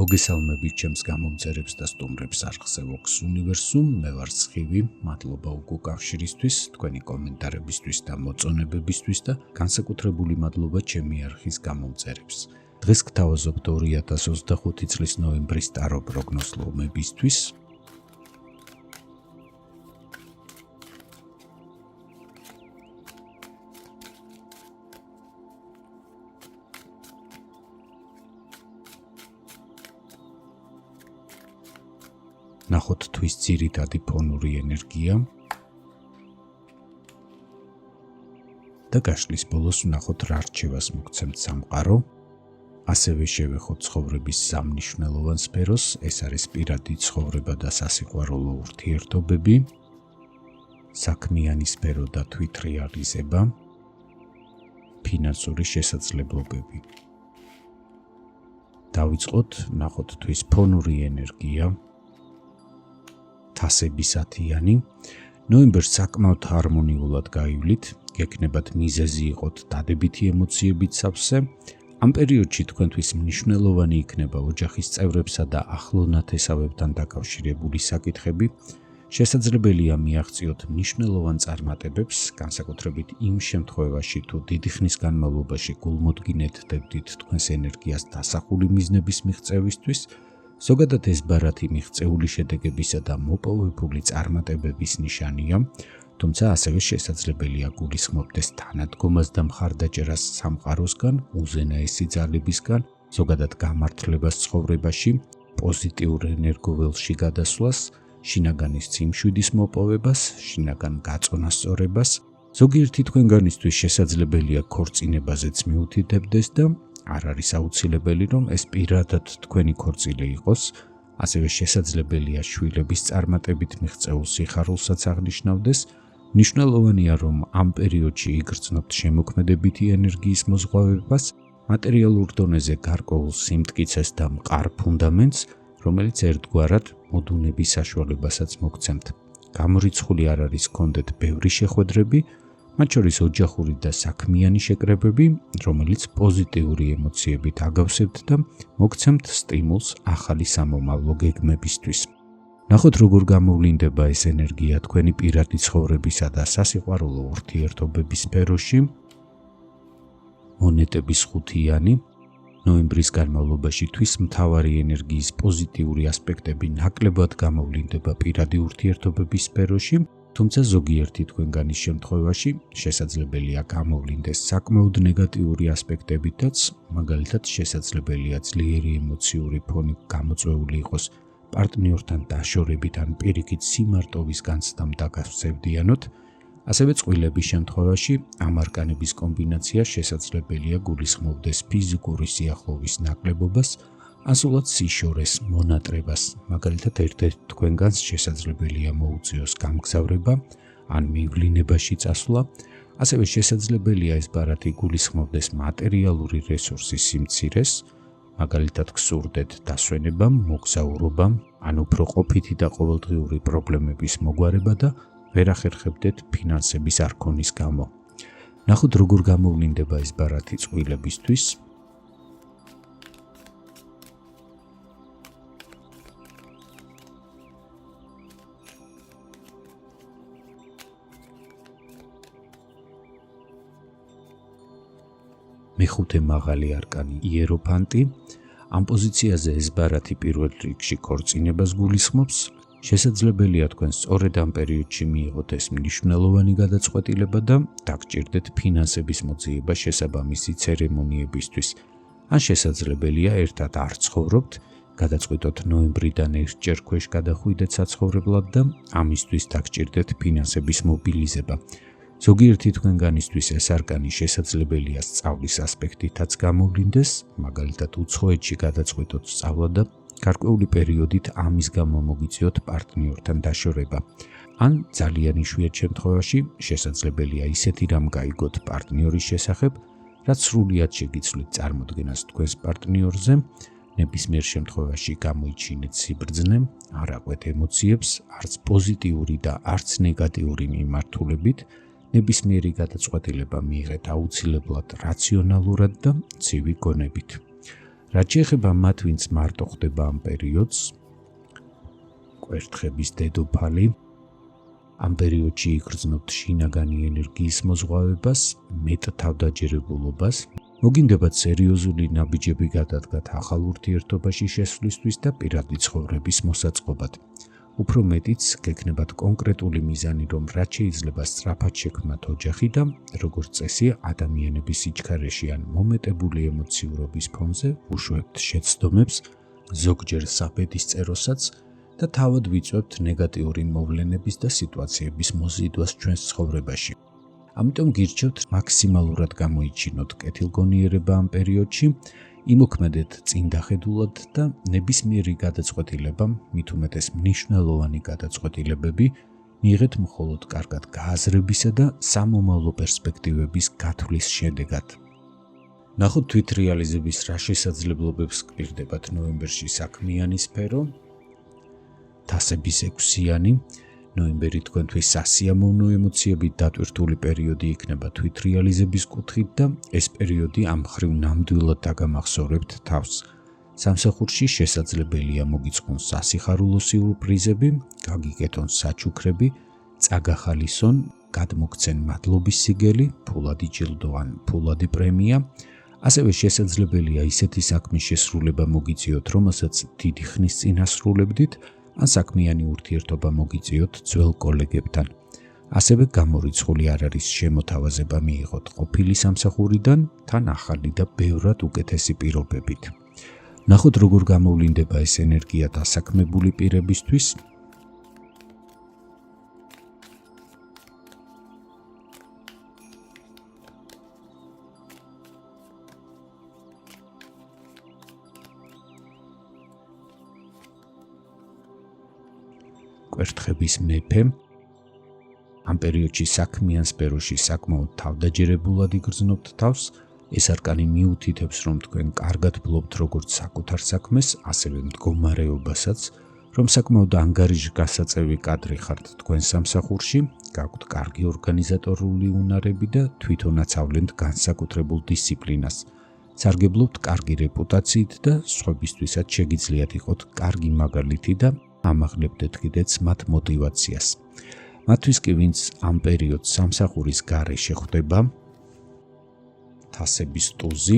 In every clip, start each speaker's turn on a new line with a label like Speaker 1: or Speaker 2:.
Speaker 1: მოგესალმებით ჩემს გამომწერებს და სტუმრებს არხზე Vox Universum, მე ვარ Სხივი, მადლობა უკავშირისთვის, თქვენი კომენტარებისთვის და მოწონებებისთვის და განსაკუთრებული მადლობა ჩემი არხის გამომწერებს. დღეს გთავაზობთ 2025 წლის ნოემბრის ტარო პროგნოზლომებისთვის. ნახოთ თვის ძირითადი ფონური ენერგია და გაშლის ბოლოს ვნახოთ რა რჩევას მოგცემთ სამყარო. ასევე შევეხოთ ცხოვრების სამნიშნელოვან სფეროს, ეს არის პირადი ცხოვრება და სასიყვარულო ურთიერთობები, საქმიანი სფერო და თვითრეალიზება, ფინანსური შესაძლებლობები. დავიწყოთ, ვნახოთ თვის ფონური ენერგია. თასებისათიანი, ნოემბერს საკმაოდ ჰარმონიულად გაივლით, გექნებათ მიზეზი იყოთ დადებითი ემოციებით სავსე. ამ პერიოდში თქვენთვის მნიშვნელოვანი იქნება ოჯახის წევრებსა და ახლო ნათესავებთან დაკავშირებული საკითხები. შესაძლებელია მიაღწიოთ მნიშვნელოვან წარმატებებს, განსაკუთრებით იმ შემთხვევაში, თუ დიდი ხნის განმავლობაში გულმოდგინედ დებდით თქვენს ენერგიას დასახული მიზნების მიღწევისთვის. ზოგადად ეს ბარათი მიღწეული შედეგებისა და მოპოვებული წარმატებების ნიშანია, თუმცა ასევე შესაძლებელია გულისხმობდეს თანადგომას და მხარდაჭერას სამყაროსგან, უზენაესი ძალებისგან, ზოგადად გამართლებას ცხოვრებაში, პოზიტიურ ენერგოველში გადასვლას, შინაგანის ციმშვიდის მოპოვებას, შინაგან გაწონასწორებას. ზოგიერთი თქვენგანისთვის შესაძლებელია ქორწინებაზეც მიუთითებდეს და არ არის აუცილებელი, რომ ეს პირადად თქვენი ქორწილი იყოს, ასევე შესაძლებელია შვილების წარმატებით მიღწეულ სიხარულსაც აღნიშნავდეს. მნიშვნელოვანია, რომ ამ პერიოდში იგრძნობთ შემოქმედებითი ენერგიის მოზღვავებას, მატერიალურ დონეზე გარკვეულ სიმტკიცეს და მყარ ფუნდამენტს, რომელიც ერთგვარად მოდუნების საშუალებასაც მოგცემთ. გამორიცხული არ არის გქონდეთ ბევრი შეხვედრები, მათ შორის ოჯახური და საქმიანი შეკრებები, რომელიც პოზიტიური ემოციებით აგავსებთ და მოგცემთ სტიმულს ახალი სამომავლო გეგმებისთვის. ნახოთ, როგორ გამოვლინდება ეს ენერგია თქვენი პირადი ცხოვრებისა და სასიყვარულო ურთიერთობების სფეროში. მონეტების ხუთიანი. ნოემბრის განმავლობაში თვის მთავარი ენერგიის პოზიტიური ასპექტები ნაკლებად გამოვლინდება პირადი ურთიერთობების სფეროში, თუმცა ზოგიერთი თქვენგანის შემთხვევაში შესაძლებელია გამოვლინდეს საკმაოდ ნეგატიური ასპექტებითაც, მაგალითად შესაძლებელია ძლიერი ემოციური ფონი გამოწვეული იყოს პარტნიორთან დაშორებით ან პირიქით სიმარტოვის განცდამ დაგასევდიანოთ. ასევე წყვილების შემთხვევაში ამ არკანების კომბინაცია შესაძლებელია გულისხმობდეს ფიზიკური სიახლოვის ნაკლებობას, ასულად სიშორეს მონატრებას, მაგალითად ერთ-ერთ თქვენგანს შესაძლებელია მოუწიოს გამგზავრება ან მივლინებაში წასვლა, ასევე შესაძლებელია ეს ბარათი გულისხმობდეს მატერიალური რესურსის სიმცირეს, მაგალითად გსურდეთ დასვენებამ, მოგზაურობამ, ან უფრო ყოფითი და ყოველდღიური პრობლემების მოგვარება და ვერ ახერხებდეთ ფინანსების არქონის გამო. ნახოთ, როგორ გამოვლინდება ეს ბარათი წყვილებისთვის. მეხუთე მაღალი არკანი იეროფანტი. ამ პოზიციაზე ეს ბარათი პირველ რიგში ქორწინებას გულისხმობს. შესაძლებელია თქვენ სწორედ ამ პერიოდში მიიღოთ ეს მნიშვნელოვანი გადაწყვეტილება და დაგჭირდეთ ფინანსების მოძიება შესაბამისი ცერემონიებისთვის. ან შესაძლებელია ერთად არ ცხოვრობთ, გადაწყვიტოთ ნოემბრიდან ერთჯერ ქვეშ გადახვიდეთ საცხოვრებლად და ამისთვის დაგჭირდეთ ფინანსების მობილიზება. ზოგიერთი თქვენგანისთვის ეს არკანი შესაძლებელია სწავლის ასპექტითაც გამოვლინდეს, მაგალითად უცხოეთში გადაწყვიტოთ სწავლა და გარკვეული პერიოდით ამის გამო მოგიწიოთ პარტნიორთან დაშორება. ან ძალიან იშვიათ შემთხვევაში შესაძლებელია ისეთი რამ გაიგოთ პარტნიორის შესახებ, რაც სრულიად შეგიცვლით წარმოდგენას თქვენს პარტნიორზე, ნებისმიერ შემთხვევაში გამოიჩინეთ სიბრძნე, არ აყვეთ ემოციებს, არც პოზიტიური და არც ნეგატიური მიმართულებით, ნებისმიერი გადაწყვეტილება მიიღეთ აუცილებლად რაციონალურად და ცივი გონებით. რაც შეეხება მათ, ვინც მარტო ხდება ამ პერიოდს, კვერთხების დედოფალი, ამ პერიოდში იგრძნობთ შინაგანი ენერგიის მოზღვავებას, მეტ თავდაჯერებულობას, მოგინდებათ სერიოზული ნაბიჯები გადადგათ ახალ ურთიერთობაში შესვლისთვის და პირადი ცხოვრების მოსაწყობად. უფრო მეტიც გექნებათ კონკრეტული მიზანი, რომ რაც შეიძლება სწრაფად შექმნათ ოჯახი და, როგორც წესი, ადამიანების სიჩქარეში ან მომეტებული ემოციურობის ფონზე უშვებთ შეცდომებს, ზოგჯერ საბედისწეროსაც და თავად ვიწვევთ ნეგატიური მოვლენების და სიტუაციების მოზიდვას ჩვენს ცხოვრებაში. ამიტომ გირჩევთ მაქსიმალურად გამოიჩინოთ კეთილგონიერება ამ პერიოდში, იმოქმედეთ წინდახედულად და ნებისმიერი გადაწყვეტილება, მით უმეტეს მნიშვნელოვანი გადაწყვეტილებები, მიიღეთ მხოლოდ კარგად გააზრებისა და სამომავლო პერსპექტივების გათვლის შედეგად. ნახოთ თვითრეალიზების რა შესაძლებლობებს გვერდებათ ნოემბერში საქმიანი სფერო. თასების 6-იანი, ნოემბერი თქვენთვის სასიამოვნო ემოციებით დატვირთული პერიოდი იქნება თვითრეალიზების კუთხით და ეს პერიოდი ამ მხრივ ნამდვილად დაგამახსოვრებთ თავს. სამსახურში შესაძლებელია მოგიწყონ სასიხარულო სიურპრიზები, გაგიკეთონ საჩუქრები, წაგახალისონ, გადმოგცენ მადლობის სიგელი, ფულადი ჯილდო ან ფულადი პრემია. ასევე შესაძლებელია ისეთი საქმის შესრულება მოგიწიოთ, რომელსაც დიდი ხნის წინ ასრულებდით, ან საქმიანი ურთიერთობა მოგიწიოთ ძველ კოლეგებთან. ასევე გამორიცხული არ არის შემოთავაზება მიიღოთ ყოფილი სამსახურიდან, თან ახალი და ბევრად უკეთესი პირობებით. ნახოთ როგორ გამოვლინდება ეს ენერგია დასაქმებული პირებისთვის. კვერთხების მეფე ამ პერიოდში საქმიან სფეროში საკმაოდ თავდაჯერებულად იგრძნობთ თავს. ეს არკანი მიუთითებს, რომ თქვენ კარგად ფლობთ როგორც საკუთარ საქმეს, ასევე მდგომარეობასაც, რომ საკმაოდ ანგარიშგასაწევი კადრი ხართ თქვენ სამსახურში, გაქვთ კარგი ორგანიზატორული უნარები და თვითონაც ავლენთ განსაკუთრებულ დისციპლინას. სარგებლობთ კარგი რეპუტაციით და სხვებისთვისაც შეგიძლიათ იყოთ კარგი მაგალითი და ამაღლებდეთ კიდეც მათ мотивაციას. მათთვის კი, ვინც ამ პერიოდს სამსახურის გარეშე ხვდება, თასების ტუზი,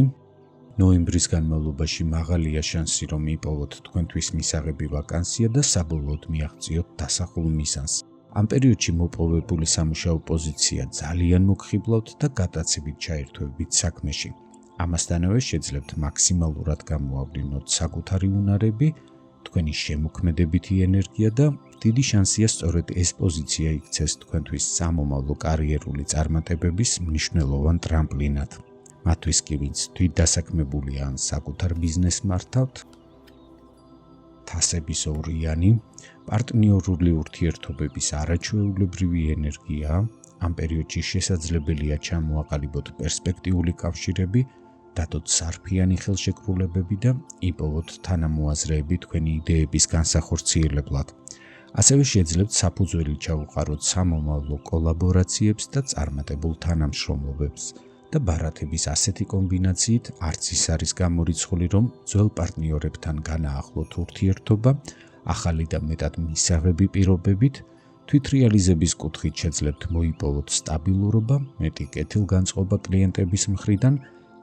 Speaker 1: ნოემბრის განმავლობაში მაღალია შანსი, რომ იპოვოთ თქვენთვის მისაღები ვაკანსია და საბოლოოდ მიაღწიოთ დასახულ მიზანს. ამ პერიოდში მოპოვებული სამუშაო პოზიცია ძალიან მოგხიბლავთ და გადაცებით ჩაერთვებით საქმეში. ამასთანავე შეძლებთ მაქსიმალურად გამოავლინოთ საკუთარი უნარები, თქვენი შემოქმედებითი ენერგია და დიდი შანსია სწორედ ეს პოზიცია იქცეს თქვენთვის სამომავლო კარიერული წარმატებების მნიშვნელოვან ტრამპლინად. მათთვის კი, ვინც თვითდასაქმებულია ან საკუთარ ბიზნესს მართავთ, თასების 2-იანი, პარტნიორული ურთიერთობების არაჩვეულებრივი ენერგია. ამ პერიოდში შესაძლებელია ჩამოაყალიბოთ პერსპექტიული კავშირები, დადოთ სარფიანი ხელშეკრულებები და იპოვოთ თანამოაზრეები თქვენი იდეების განსახორციელებლად. ასევე შეძლებთ საფუძველი ჩაუყაროთ სამომავლო კოლაბორაციებს და წარმატებულ თანამშრომლობებს და ბარათების ასეთი კომბინაციით არც ის არის გამორიცხული, რომ ძველ პარტნიორებთან განაახლოთ ურთიერთობა, ახალი და მეტად მისაღები პირობებით, თვითრეალიზების კუთხით შეძლებთ მოიპოვოთ სტაბილურობა, მეტი კეთილგანწყობა კლიენტების მხრიდან,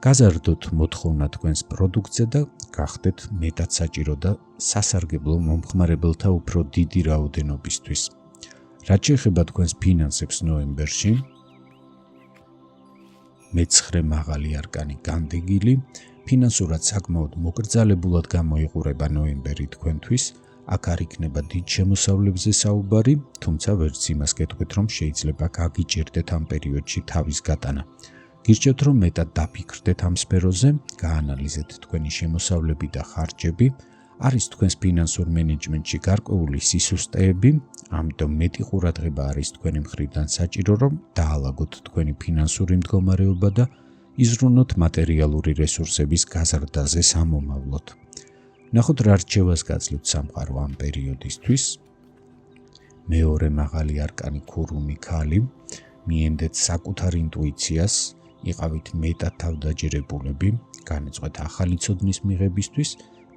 Speaker 1: გაზარდოთ მოთხოვნა თქვენს პროდუქტზე და გახდეთ მეტად საჭირო და სასარგებლო მომხმარებელთა უფრო დიდი რაოდენობისთვის. რაც შეეხება თქვენს ფინანსებს ნოემბერში, მე-9 მაღალი არკანი განდეგილი, ფინანსურად საკმაოდ მოკრძალებულად გამოიყურება ნოემბერი თქვენთვის. აქ არ იქნება დიდ შემოსავლებზე საუბარი, თუმცა ვერც იმას გეტყვით, რომ შეიძლება გაგიჭირდეთ ამ პერიოდში თავის გატანა. გირჩევთ, რომ მეტად დაფიქრდეთ ამ სფეროზე, გაანალიზეთ თქვენი შემოსავლები და ხარჯები, არის თქვენს ფინანსურ მენეჯმენტში გარკვეული სისუსტეები, ამიტომ მეტი ყურადღება არის თქვენი მხრიდან საჭირო, რომ დაალაგოთ თქვენი ფინანსური მდგომარეობა და იზრუნოთ მატერიალური რესურსების გაზრდაზე სამომავლოდ. ნახოთ რა რჩევას გაძლევთ სამყარო ამ პერიოდისთვის. მეორე მაღალი არკანი ქურუმი ქალი, მიენდეთ საკუთარ ინტუიციას, იყავით მეტად თავდაჯერებულები, განეწყვეთ ახალი ცოდნის მიღებისთვის,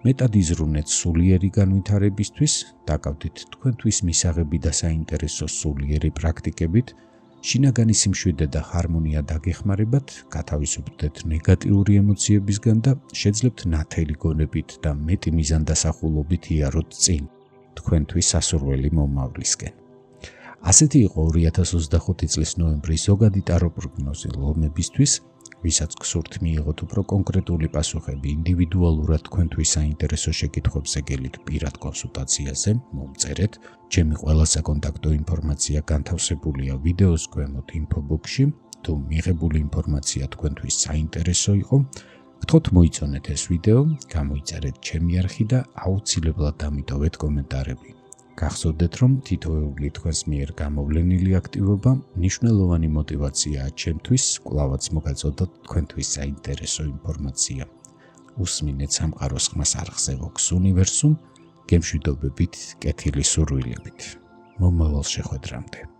Speaker 1: მეტად იზრუნეთ სულიერი განვითარებისთვის, დაკავდით თქვენთვის მისაღები და საინტერესო სულიერი პრაქტიკებით, შინაგანი სიმშვიდე და ჰარმონია დაგეხმარებათ, გათავისუფლდეთ ნეგატიური ემოციებისგან და შეძლებთ ნათელი გონებით და მეტი მიზანდასახულობით იაროთ წინ თქვენთვის სასურველი მომავლისკენ. ასეთი იყო 2025 წლის ნოემბრის ზოგადი ტარო პროგნოზი ლომებისთვის, ვისაც გსურთ მიიღოთ უფრო კონკრეტული პასუხები ინდივიდუალურად თქვენთვის საინტერესო შეკითხვებზე გელით პირად კონსულტაციაზე, მომწერეთ. ჩემი ყველა საკონტაქტო ინფორმაცია განთავსებულია ვიდეოს ქვემოთ ინფობოქსში. თუ მიღებული ინფორმაცია თქვენთვის საინტერესო იყო, გთხოვთ მოიწონეთ ეს ვიდეო, გამოიწერეთ ჩემი არხი და აუცილებლად დამიტოვეთ კომენტარები. გახსოვდეთ, რომ თითოეული თქვენს მიერ გამოვლენილი აქტივობა მნიშვნელოვანი მოტივაციაა ჩემთვის, კვლავაც მოგაწოდოთ თქვენთვის საინტერესო ინფორმაცია. უსმინეთ სამყაროს ხმას არხზე Vox Universum, გემშვიდობებით, კეთილი სურვილებით. მომავალ შეხვედრამდე.